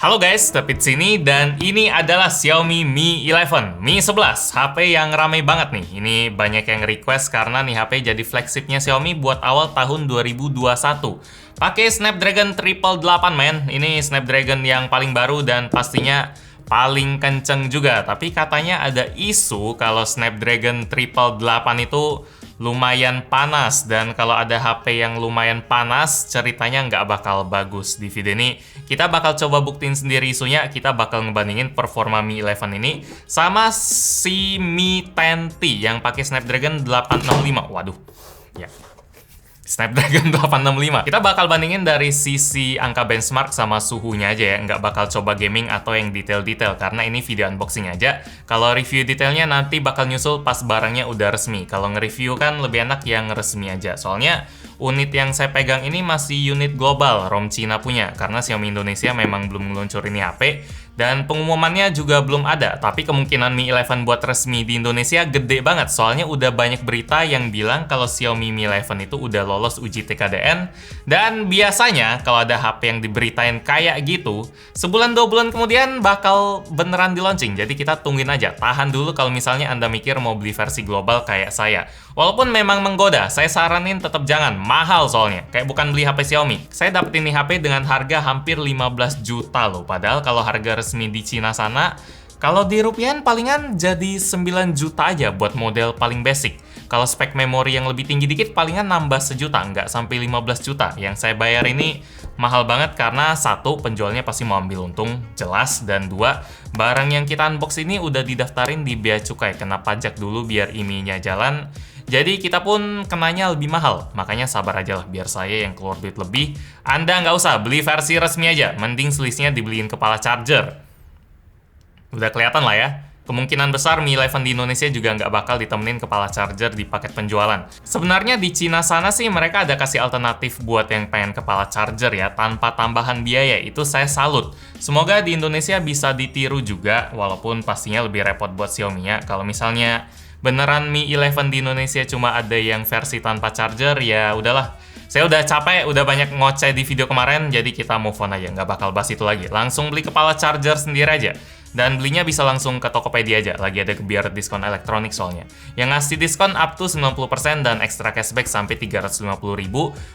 Halo guys, Tepit sini dan ini adalah Xiaomi Mi 11, Mi 11, HP yang ramai banget nih. Ini banyak yang request karena nih HP jadi flagshipnya Xiaomi buat awal tahun 2021. Pakai Snapdragon 888 men, ini Snapdragon yang paling baru dan pastinya paling kenceng juga. Tapi katanya ada isu kalau Snapdragon 888 itu lumayan panas, dan kalau ada HP yang lumayan panas ceritanya nggak bakal bagus. Di video ini kita bakal coba buktiin sendiri isunya. Kita bakal ngebandingin performa Mi 11 ini sama si Mi 10T yang pakai Snapdragon 865. Waduh, ya, Snapdragon 865. Kita bakal bandingin dari sisi angka benchmark sama suhunya aja ya. Nggak bakal coba gaming atau yang detail-detail karena ini video unboxing aja. Kalau review detailnya nanti bakal nyusul pas barangnya udah resmi. Kalau nge-review kan lebih enak yang resmi aja. Soalnya unit yang saya pegang ini masih unit global, ROM Cina punya. Karena Xiaomi Indonesia memang belum ngeluncurin ini HP. Dan pengumumannya juga belum ada, tapi kemungkinan Mi 11 buat resmi di Indonesia gede banget. Soalnya udah banyak berita yang bilang kalau Xiaomi Mi 11 itu udah lolos uji TKDN. Dan biasanya kalau ada HP yang diberitain kayak gitu, sebulan 2 bulan kemudian bakal beneran di launching. Jadi kita tungguin aja, tahan dulu kalau misalnya Anda mikir mau beli versi global kayak saya. Walaupun memang menggoda, saya saranin tetap jangan, mahal soalnya. Kayak bukan beli HP Xiaomi. Saya dapetin nih HP dengan harga hampir 15 juta loh. Padahal kalau harga resmi di Cina sana, kalau di rupiahan palingan jadi 9 juta aja buat model paling basic. Kalau spek memori yang lebih tinggi dikit palingan nambah sejuta, nggak sampai 15 juta. Yang saya bayar ini mahal banget karena satu, penjualnya pasti mau ambil untung, jelas. Dan dua, barang yang kita unbox ini udah didaftarin di bea cukai, kena pajak dulu biar IMEI-nya jalan. Jadi kita pun kenanya lebih mahal, makanya sabar aja lah biar saya yang keluar duit lebih. Anda nggak usah beli versi resmi aja, mending selisihnya dibeliin kepala charger. Udah kelihatan lah ya. Kemungkinan besar Mi 11 di Indonesia juga nggak bakal ditemenin kepala charger di paket penjualan. Sebenarnya di Cina sana sih mereka ada kasih alternatif buat yang pengen kepala charger ya, tanpa tambahan biaya. Itu saya salut. Semoga di Indonesia bisa ditiru juga, walaupun pastinya lebih repot buat Xiaomi ya. Kalau misalnya beneran Mi 11 di Indonesia cuma ada yang versi tanpa charger, ya udahlah. Saya udah capek, udah banyak ngoceh di video kemarin, jadi kita move on aja, nggak bakal bahas itu lagi. Langsung beli kepala charger sendiri aja. Dan belinya bisa langsung ke Tokopedia aja, lagi ada gebiar diskon elektronik soalnya. Yang ngasih diskon up to 90% dan ekstra cashback sampai 350.000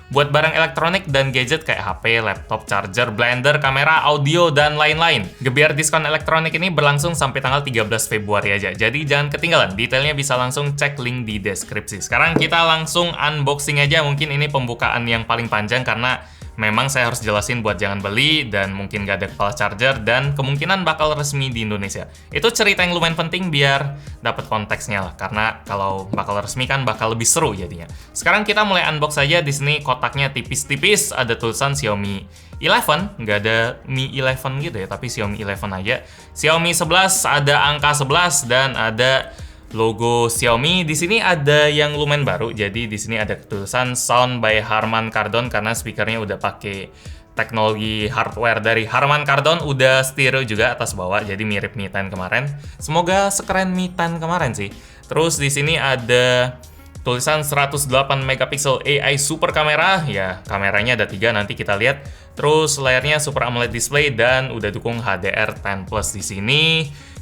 buat barang elektronik dan gadget kayak HP, laptop, charger, blender, kamera, audio, dan lain-lain. Gebiar diskon elektronik ini berlangsung sampai tanggal 13 Februari aja, jadi jangan ketinggalan. Detailnya bisa langsung cek link di deskripsi. Sekarang kita langsung unboxing aja, mungkin ini pembukaan yang paling panjang karena memang saya harus jelasin buat jangan beli, dan mungkin gak ada kepala charger, dan kemungkinan bakal resmi di Indonesia. Itu cerita yang lumayan penting biar dapat konteksnya lah, karena kalau bakal resmi kan bakal lebih seru jadinya. Sekarang kita mulai unbox aja. Di sini kotaknya tipis-tipis, ada tulisan Xiaomi 11, nggak ada Mi 11 gitu ya, tapi Xiaomi 11 aja. Xiaomi 11, ada angka 11, dan ada logo Xiaomi. Di sini ada yang lumayan baru, jadi di sini ada tulisan Sound by Harman Kardon karena speakernya udah pakai teknologi hardware dari Harman Kardon, udah stereo juga atas bawah, jadi mirip Mi 10 kemarin. Semoga sekeren Mi 10 kemarin sih. Terus di sini ada tulisan 108 megapiksel AI super kamera, ya kameranya ada 3, nanti kita lihat. Terus layarnya Super AMOLED display dan udah dukung HDR10+ di sini.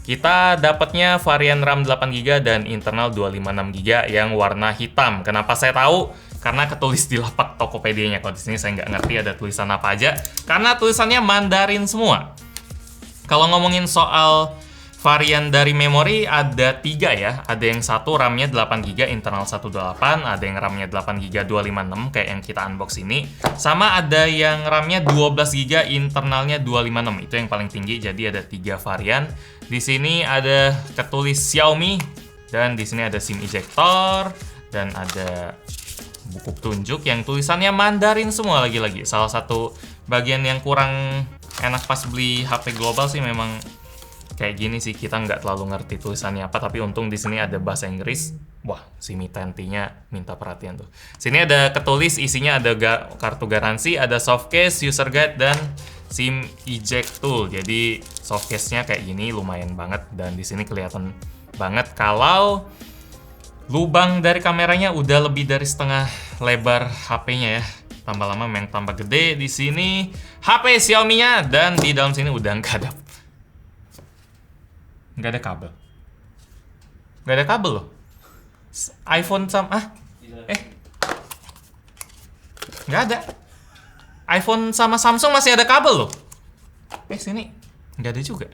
Kita dapatnya varian RAM 8GB dan internal 256GB yang warna hitam. Kenapa saya tahu? Karena ketulis di lapak Tokopedia-nya. Kalau di sini saya nggak ngerti ada tulisan apa aja, karena tulisannya Mandarin semua. Kalau ngomongin soal varian dari memori, ada 3 ya. Ada yang satu RAM-nya 8GB, internal 128, ada yang RAM-nya 8GB 256 kayak yang kita unbox ini. Sama ada yang RAM-nya 12GB, internalnya 256. Itu yang paling tinggi, jadi ada 3 varian. Di sini ada ketulis Xiaomi, dan di sini ada SIM ejector, dan ada buku petunjuk yang tulisannya Mandarin semua lagi-lagi. Salah satu bagian yang kurang enak pas beli HP global sih memang kayak gini sih, kita nggak terlalu ngerti tulisannya apa, tapi untung di sini ada bahasa Inggris. Wah, si Mi 10T-nya minta perhatian tuh. Sini ada ketulis, isinya ada kartu garansi, ada soft case, user guide, dan SIM eject tool. Jadi soft case-nya kayak gini lumayan banget, dan di sini kelihatan banget kalau lubang dari kameranya udah lebih dari setengah lebar HP-nya ya. tambah lama memang tambah gede. Di sini HP Xiaomi-nya, dan di dalam sini udah nggak ada kabel. Nggak ada kabel loh. iPhone sama nggak ada. iPhone sama Samsung masih ada kabel loh. Sini nggak ada juga.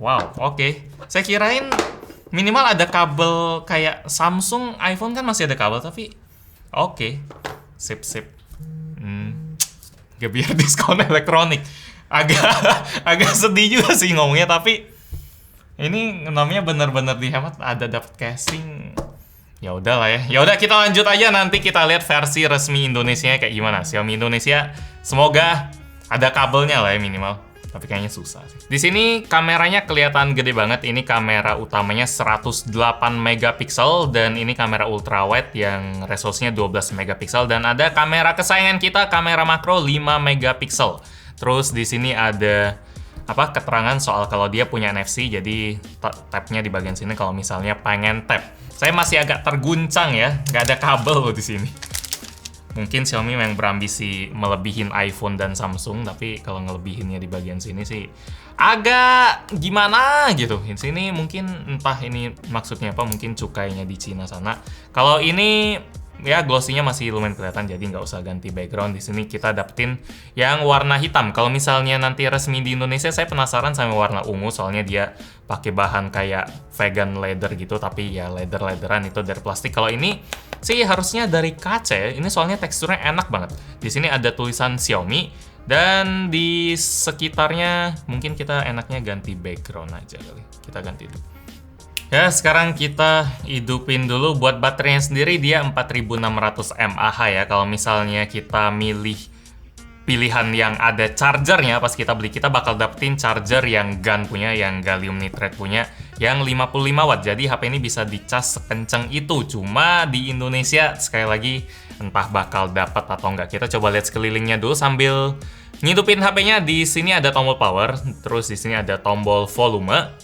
Wow, oke. Saya kirain minimal ada kabel kayak Samsung, iPhone kan masih ada kabel, tapi oke. Sip. Gak biar diskon elektronik. Agak sedih juga sih ngomongnya, tapi ini namanya bener-bener dihemat, ada dapat casing. Ya udah lah ya. Ya udah, kita lanjut aja, nanti kita lihat versi resmi Indonesia kayak gimana. Xiaomi Indonesia semoga ada kabelnya lah ya minimal. Tapi kayaknya susah sih. Di sini kameranya kelihatan gede banget. Ini kamera utamanya 108 megapiksel dan ini kamera ultrawide yang resolusinya 12 megapiksel, dan ada kamera kesayangan kita, kamera makro 5 megapiksel. Terus di sini ada keterangan soal kalau dia punya NFC, jadi tab-nya di bagian sini kalau misalnya pengen tap. Saya masih agak terguncang ya, nggak ada kabel loh di sini. Mungkin Xiaomi memang berambisi melebihin iPhone dan Samsung, tapi kalau ngelebihinnya di bagian sini sih agak gimana gitu. Di sini mungkin entah ini maksudnya apa, mungkin cukainya di Cina sana. Kalau ini ya glossy-nya masih lumayan kelihatan, jadi nggak usah ganti background. Di sini kita dapetin yang warna hitam. Kalau misalnya nanti resmi di Indonesia, saya penasaran sama warna ungu, soalnya dia pakai bahan kayak vegan leather gitu, tapi ya leatheran itu dari plastik. Kalau ini sih harusnya dari kaca ya. Ini soalnya teksturnya enak banget. Di sini ada tulisan Xiaomi, dan di sekitarnya mungkin kita enaknya ganti background aja kali. Kita ganti dulu. Ya, sekarang kita hidupin dulu. Buat baterainya sendiri dia 4600 mAh ya. Kalau misalnya kita milih pilihan yang ada chargernya, pas kita beli kita bakal dapetin charger yang GaN punya, yang gallium nitride punya, yang 55 watt. Jadi HP ini bisa dicas sekencang itu. Cuma di Indonesia sekali lagi entah bakal dapat atau enggak. Kita coba lihat sekelilingnya dulu sambil ngidupin HP-nya. Di sini ada tombol power, terus di sini ada tombol volume.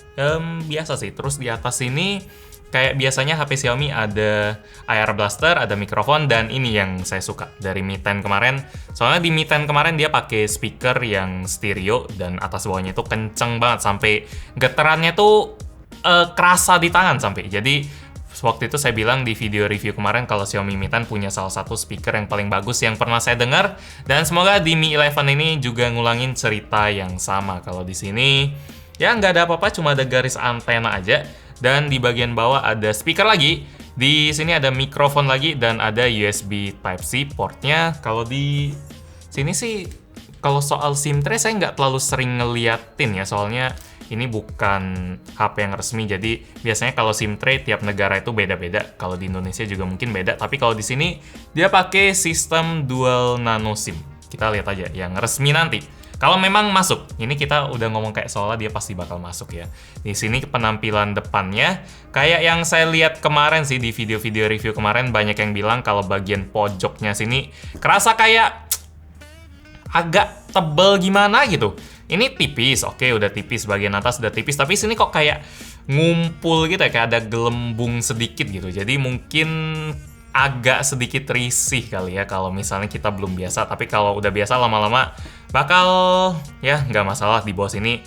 Biasa sih. Terus di atas sini kayak biasanya HP Xiaomi ada air blaster, ada mikrofon, dan ini yang saya suka dari Mi 10 kemarin. Soalnya di Mi 10 kemarin dia pakai speaker yang stereo dan atas bawahnya itu kenceng banget sampai getarannya tuh kerasa di tangan sampai. Jadi waktu itu saya bilang di video review kemarin kalau Xiaomi Mi 10 punya salah satu speaker yang paling bagus yang pernah saya dengar, dan semoga di Mi 11 ini juga ngulangin cerita yang sama. Kalau di sini ya nggak ada apa-apa, cuma ada garis antena aja. Dan di bagian bawah ada speaker lagi. Di sini ada mikrofon lagi dan ada USB Type-C portnya. Kalau di sini sih, kalau soal SIM tray saya nggak terlalu sering ngeliatin ya, soalnya ini bukan HP yang resmi. Jadi biasanya kalau SIM tray tiap negara itu beda-beda. Kalau di Indonesia juga mungkin beda. Tapi kalau di sini dia pakai sistem dual nano SIM. Kita lihat aja yang resmi nanti. Kalau memang masuk, ini kita udah ngomong kayak seolah dia pasti bakal masuk ya. Di sini penampilan depannya, kayak yang saya lihat kemarin sih di video-video review kemarin, banyak yang bilang kalau bagian pojoknya sini kerasa kayak agak tebel gimana gitu. Ini tipis, oke udah tipis, bagian atas udah tipis, tapi sini kok kayak ngumpul gitu ya, kayak ada gelembung sedikit gitu. Jadi mungkin agak sedikit risih kali ya kalau misalnya kita belum biasa. Tapi kalau udah biasa lama-lama bakal ya nggak masalah. Di bawah sini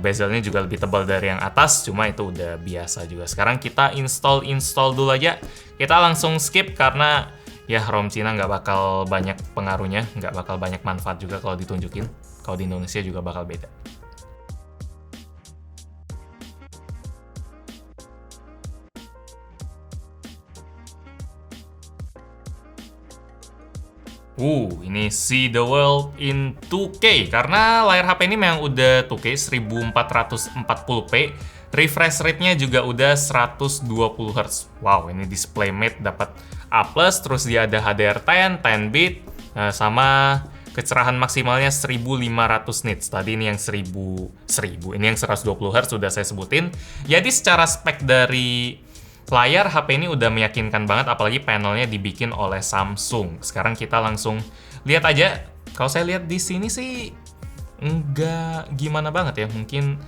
bezelnya juga lebih tebal dari yang atas, cuma itu udah biasa juga. Sekarang kita install dulu aja. Kita langsung skip karena ya ROM Cina nggak bakal banyak pengaruhnya, nggak bakal banyak manfaat juga kalau ditunjukin. Kalau di Indonesia juga bakal beda. Ini See the World in 2K. Karena layar HP ini memang udah 2K 1440p. Refresh rate-nya juga udah 120 Hz. Wow, ini DisplayMate dapat A+, terus dia ada HDR10, 10 bit, sama kecerahan maksimalnya 1500 nits. Tadi ini yang 1000, ini yang 120 Hz sudah saya sebutin. Jadi secara spek dari layar HP ini udah meyakinkan banget, apalagi panelnya dibikin oleh Samsung. Sekarang kita langsung lihat aja. Kalau saya lihat di sini sih nggak gimana banget ya. Mungkin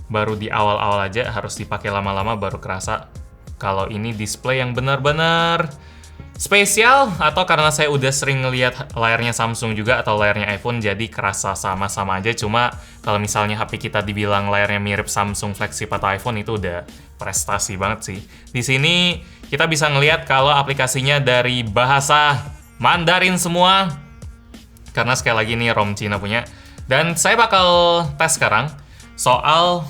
baru di awal-awal aja, harus dipakai lama-lama baru kerasa kalau ini display yang benar-benar Spesial atau karena saya udah sering ngelihat layarnya Samsung juga atau layarnya iPhone jadi kerasa sama-sama aja. Cuma kalau misalnya HP kita dibilang layarnya mirip Samsung flagship atau iPhone itu udah prestasi banget sih. Di sini kita bisa ngelihat kalau aplikasinya dari bahasa Mandarin semua. Karena sekali lagi ini ROM Cina punya. Dan saya bakal tes sekarang soal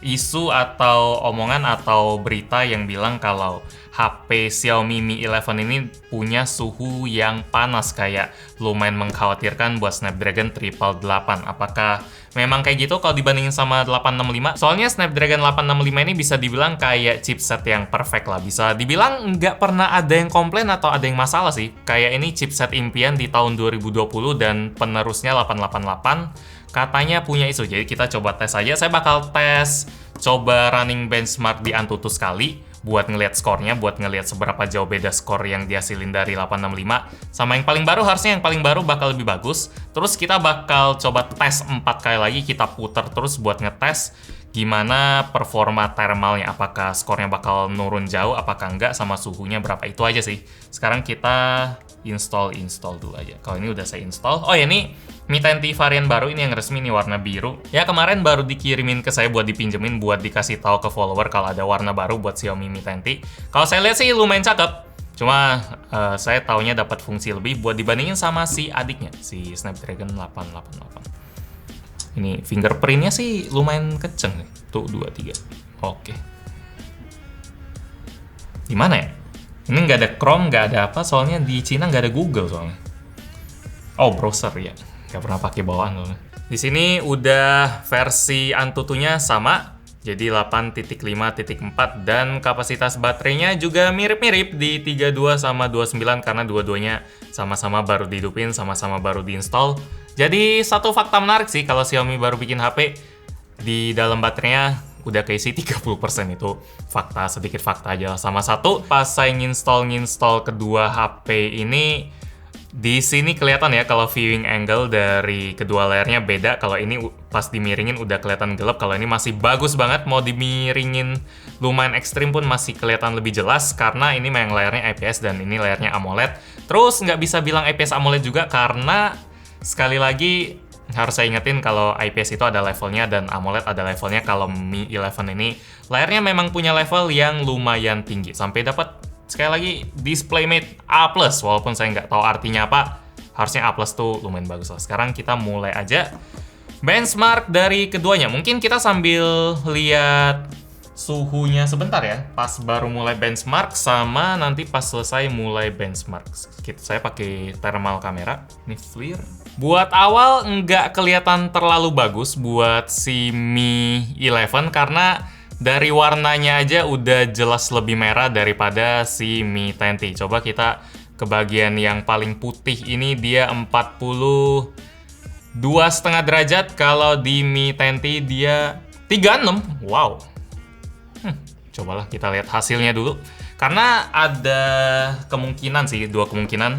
isu atau omongan atau berita yang bilang kalau HP Xiaomi Mi 11 ini punya suhu yang panas, kayak lumayan mengkhawatirkan buat Snapdragon 888. Apakah memang kayak gitu kalau dibandingin sama 865? Soalnya Snapdragon 865 ini bisa dibilang kayak chipset yang perfect lah. Bisa dibilang nggak pernah ada yang komplain atau ada yang masalah sih. Kayak ini chipset impian di tahun 2020 dan penerusnya 888 katanya punya isu. Jadi kita coba tes aja. Saya bakal tes coba running benchmark di Antutu sekali buat ngelihat skornya, buat ngelihat seberapa jauh beda skor yang dihasilin dari 865 sama yang paling baru. Harusnya yang paling baru bakal lebih bagus. Terus kita bakal coba tes 4 kali lagi, kita putar terus buat ngetes gimana performa thermalnya, apakah skornya bakal nurun jauh, apakah enggak, sama suhunya berapa. Itu aja sih. Sekarang kita install dulu aja. Kalau ini udah saya install. Oh ya, ini Mi 10T varian baru ini yang resmi nih, warna biru. Ya kemarin baru dikirimin ke saya buat dipinjemin, buat dikasih tahu ke follower kalau ada warna baru buat Xiaomi Mi 10T. Kalau saya lihat sih lumayan cakep. Cuma saya taunya dapat fungsi lebih buat dibandingin sama si adiknya, si Snapdragon 888. Ini fingerprintnya sih lumayan kenceng nih. Tuh 2, 3. Oke. Gimana ya? Ini nggak ada Chrome, nggak ada apa, soalnya di Cina nggak ada Google soalnya. Oh, browser ya. Nggak pernah pakai bawaan loh. Di sini udah versi Antutunya sama, jadi 8.5.4 dan kapasitas baterainya juga mirip-mirip di 32 sama 29 karena dua-duanya sama-sama baru dihidupin, sama-sama baru diinstal. Jadi satu fakta menarik sih kalau Xiaomi baru bikin HP, di dalam baterainya udah keisi 30%. Itu fakta, sedikit fakta aja lah. Sama satu, pas saya nginstal kedua HP ini, di sini kelihatan ya kalau viewing angle dari kedua layarnya beda. Kalau ini pas dimiringin udah kelihatan gelap, kalau ini masih bagus banget. Mau dimiringin lumayan ekstrim pun masih kelihatan lebih jelas karena ini memang layarnya IPS dan ini layarnya AMOLED. Terus nggak bisa bilang IPS AMOLED juga karena sekali lagi harus saya ingetin kalau IPS itu ada levelnya dan AMOLED ada levelnya. Kalau Mi 11 ini layarnya memang punya level yang lumayan tinggi sampai dapat sekali lagi DisplayMate A+, walaupun saya nggak tahu artinya apa. Harusnya A+ tuh lumayan bagus lah. Sekarang kita mulai aja benchmark dari keduanya. Mungkin kita sambil lihat suhunya sebentar ya, pas baru mulai benchmark sama nanti pas selesai mulai benchmark. Saya pakai thermal kamera, ini FLIR. Buat awal nggak kelihatan terlalu bagus buat si Mi 11 karena dari warnanya aja udah jelas lebih merah daripada si Mi 10T. Coba kita ke bagian yang paling putih ini, dia 42,5 derajat. Kalau di Mi 10T dia 36. Wow. Cobalah kita lihat hasilnya dulu. Karena ada kemungkinan sih, dua kemungkinan.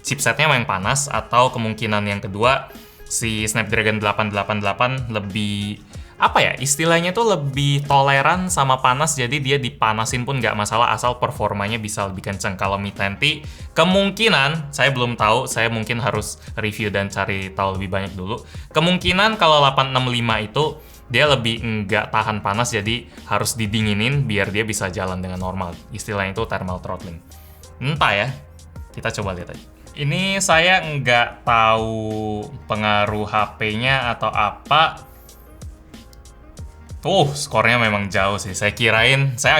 Chipsetnya memang panas, atau kemungkinan yang kedua si Snapdragon 888 lebih, apa ya, istilahnya tuh lebih toleran sama panas, jadi dia dipanasin pun nggak masalah asal performanya bisa lebih kenceng. Kalau Mi 10T kemungkinan, saya belum tahu, saya mungkin harus review dan cari tahu lebih banyak dulu. Kemungkinan kalau 865 itu dia lebih nggak tahan panas, jadi harus didinginin biar dia bisa jalan dengan normal. Istilahnya itu thermal throttling. Entah ya, kita coba lihat aja. Ini saya nggak tahu pengaruh HP-nya atau apa. Tuh, skornya memang jauh sih. Saya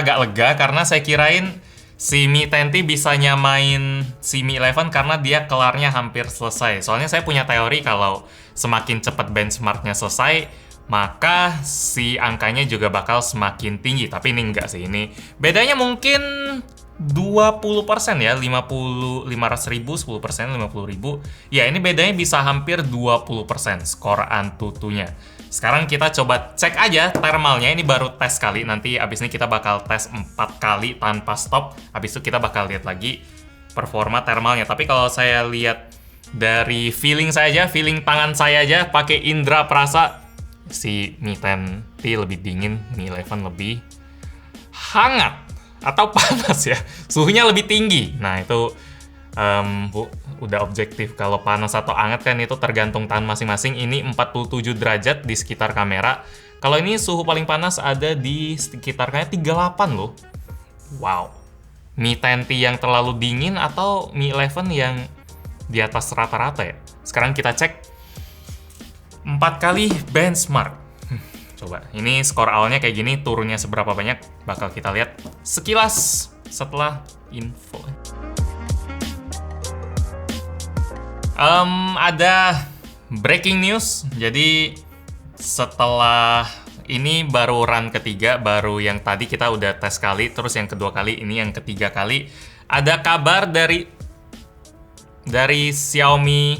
agak lega karena saya kirain si Mi 10T bisa nyamain si Mi 11 karena dia kelarnya hampir selesai. Soalnya saya punya teori kalau semakin cepat benchmarknya selesai, maka si angkanya juga bakal semakin tinggi. Tapi ini enggak sih, ini bedanya mungkin 20% ya, 500.000, 10%, 50.000. Ya, ini bedanya bisa hampir 20% skor Antutunya. Sekarang kita coba cek aja thermalnya, ini baru tes kali, nanti abis ini kita bakal tes 4 kali tanpa stop. Abis itu kita bakal lihat lagi performa thermalnya. Tapi kalau saya lihat dari feeling saya aja, feeling tangan saya aja, pakai indera perasa, si Mi 10T lebih dingin, Mi 11 lebih hangat atau panas ya, suhunya lebih tinggi. Nah itu Udah objektif, kalau panas atau hangat kan itu tergantung tahan masing-masing. Ini 47 derajat di sekitar kamera. Kalau ini suhu paling panas ada di sekitar kayak 38 loh. Wow. Mi 10T yang terlalu dingin atau Mi 11 yang di atas rata-rata ya? Sekarang kita cek 4 kali benchmark. Coba, ini skor awalnya kayak gini, turunnya seberapa banyak bakal kita lihat sekilas setelah info. Ada breaking news. Jadi setelah ini baru run ketiga, baru yang tadi kita udah tes kali, terus yang kedua kali, ini yang ketiga kali. Ada kabar dari Xiaomi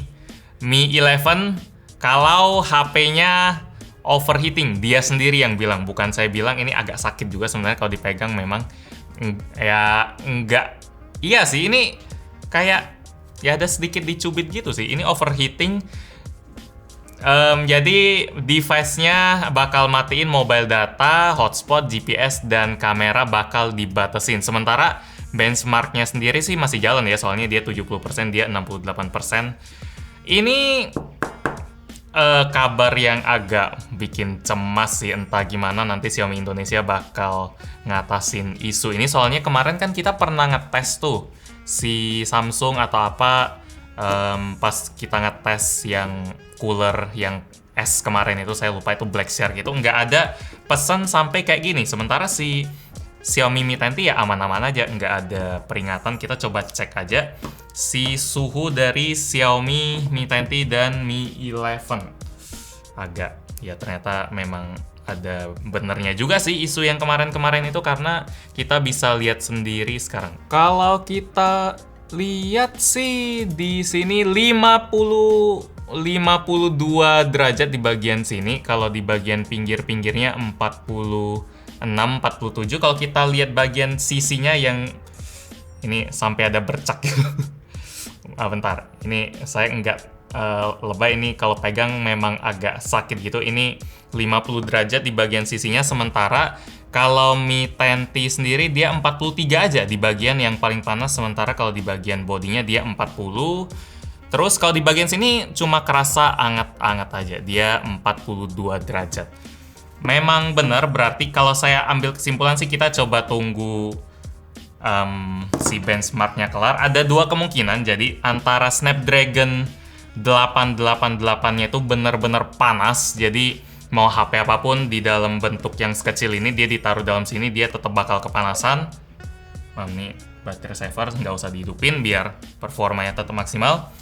Mi 11 kalau HP-nya overheating. Dia sendiri yang bilang, bukan saya bilang. Ini agak sakit juga sebenarnya kalau dipegang, memang ya enggak. Iya sih, ini kayak ya ada sedikit dicubit gitu sih. Ini overheating. Jadi device-nya bakal matiin mobile data, hotspot, GPS, dan kamera bakal dibatasin. Sementara benchmark-nya sendiri sih masih jalan ya, soalnya dia 70%, dia 68%. Ini kabar yang agak bikin cemas sih, entah gimana nanti Xiaomi Indonesia bakal ngatasin isu ini. Soalnya kemarin kan kita pernah ngetes tuh si Samsung atau apa, pas kita ngetes yang cooler yang S kemarin itu, saya lupa itu Black Share gitu, nggak ada pesan sampai kayak gini. Sementara si Xiaomi Mi 10T ya aman-aman aja, nggak ada peringatan. Kita coba cek aja si suhu dari Xiaomi Mi 10T dan Mi 11. Agak, ya ternyata memang ada benernya juga sih isu yang kemarin-kemarin itu, karena kita bisa lihat sendiri sekarang. Kalau kita lihat sih di sini 52 derajat di bagian sini, kalau di bagian pinggir-pinggirnya 46, 47. Kalau kita lihat bagian sisinya yang ini sampai ada bercak gitu. Bentar, ini saya nggak lebay, ini kalau pegang memang agak sakit gitu. Ini 50 derajat di bagian sisinya, sementara kalau Mi 10T sendiri dia 43 aja di bagian yang paling panas, sementara kalau di bagian bodinya dia 40. Terus kalau di bagian sini cuma kerasa anget-anget aja, dia 42 derajat. Memang benar, berarti kalau saya ambil kesimpulan sih kita coba tunggu si benchmarknya kelar. Ada dua kemungkinan, jadi antara Snapdragon 888-nya itu benar-benar panas, jadi mau HP apapun di dalam bentuk yang sekecil ini, dia ditaruh dalam sini, dia tetap bakal kepanasan. Ini battery saver, nggak usah dihidupin biar performanya tetap maksimal.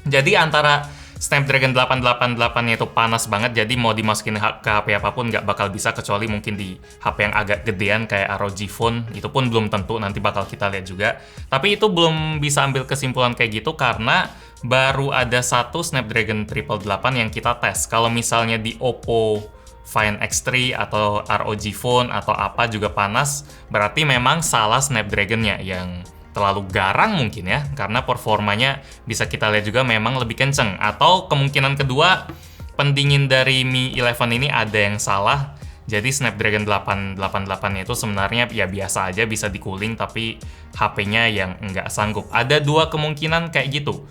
Jadi antara Snapdragon 888-nya itu panas banget, jadi mau dimasukin ke HP apapun nggak bakal bisa, kecuali mungkin di HP yang agak gedean kayak ROG Phone, itu pun belum tentu, nanti bakal kita lihat juga. Tapi itu belum bisa ambil kesimpulan kayak gitu, karena baru ada satu Snapdragon 888 yang kita tes. Kalau misalnya di Oppo Find X3 atau ROG Phone atau apa juga panas, berarti memang salah Snapdragon-nya yang terlalu garang mungkin ya, karena performanya bisa kita lihat juga memang lebih kenceng. Atau kemungkinan kedua, pendingin dari Mi 11 ini ada yang salah, jadi Snapdragon 888-nya itu sebenarnya ya biasa aja, bisa di cooling, tapi HP-nya yang nggak sanggup. Ada dua kemungkinan kayak gitu.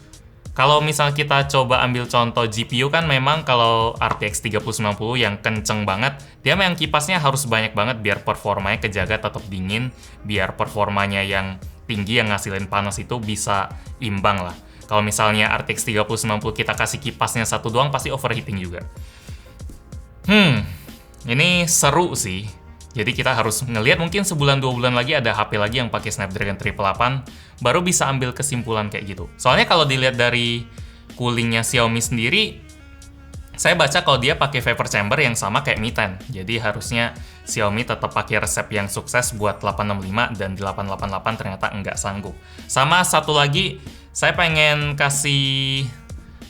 Kalau misal kita coba ambil contoh GPU, kan memang kalau RTX 3090 yang kenceng banget, dia memang kipasnya harus banyak banget biar performanya kejaga tetap dingin, biar performanya yang tinggi yang ngasilin panas itu bisa imbang lah. Kalau misalnya RTX 3090 kita kasih kipasnya satu doang, pasti overheating juga. Ini seru sih. Jadi kita harus ngelihat, mungkin sebulan 2 bulan lagi ada HP lagi yang pakai Snapdragon 888, baru bisa ambil kesimpulan kayak gitu. Soalnya kalau dilihat dari coolingnya Xiaomi sendiri, saya baca kalau dia pakai vapor chamber yang sama kayak Mi 10. Jadi harusnya Xiaomi tetap pakai resep yang sukses buat 865, dan 888 ternyata nggak sanggup. Sama satu lagi, saya pengen kasih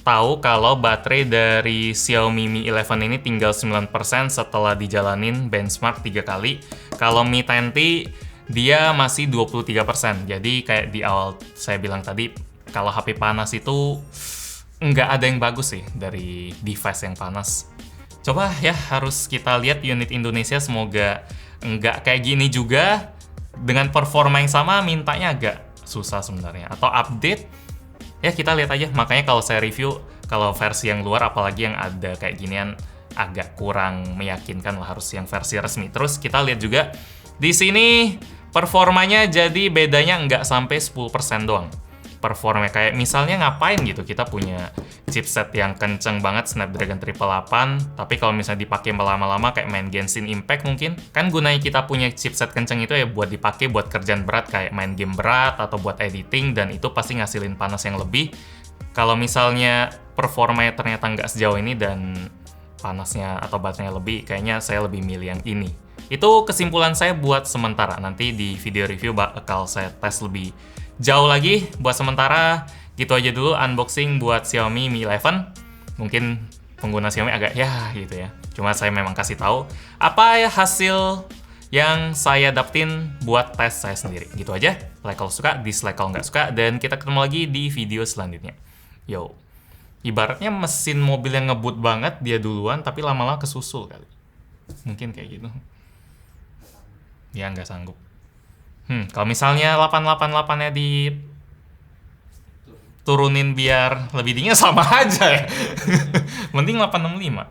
tahu kalau baterai dari Xiaomi Mi 11 ini tinggal 9% setelah dijalanin benchmark 3 kali. Kalau Mi 10T dia masih 23%. Jadi kayak di awal saya bilang tadi, kalau HP panas itu nggak ada yang bagus sih dari device yang panas. Coba ya, harus kita lihat unit Indonesia, semoga nggak kayak gini juga. Dengan performa yang sama, mintanya agak susah sebenarnya. Atau update, ya kita lihat aja. Makanya kalau saya review, kalau versi yang luar apalagi yang ada kayak ginian agak kurang meyakinkan lah, harus yang versi resmi. Terus kita lihat juga di sini performanya jadi bedanya nggak sampai 10% doang. Performanya kayak misalnya ngapain gitu, kita punya chipset yang kenceng banget Snapdragon 888, tapi kalau misalnya dipakai lama-lama kayak main Genshin Impact mungkin, kan gunanya kita punya chipset kenceng itu ya buat dipakai buat kerjaan berat kayak main game berat atau buat editing, dan itu pasti ngasilin panas yang lebih. Kalau misalnya performanya ternyata nggak sejauh ini dan panasnya atau baterainya lebih, kayaknya saya lebih milih yang ini. Itu kesimpulan saya buat sementara. Nanti di video review bakal saya tes lebih jauh lagi. Buat sementara, gitu aja dulu unboxing buat Xiaomi Mi 11. Mungkin pengguna Xiaomi agak ya gitu ya. Cuma saya memang kasih tahu apa ya hasil yang saya dapetin buat tes saya sendiri. Gitu aja. Like kalau suka, dislike kalau nggak suka. Dan kita ketemu lagi di video selanjutnya. Yo. Ibaratnya mesin mobil yang ngebut banget, dia duluan, tapi lama-lama kesusul kali. Mungkin kayak gitu. Ya, nggak sanggup. Kalau misalnya 888-nya diturunin biar lebih dingin, sama aja ya. Mending 865.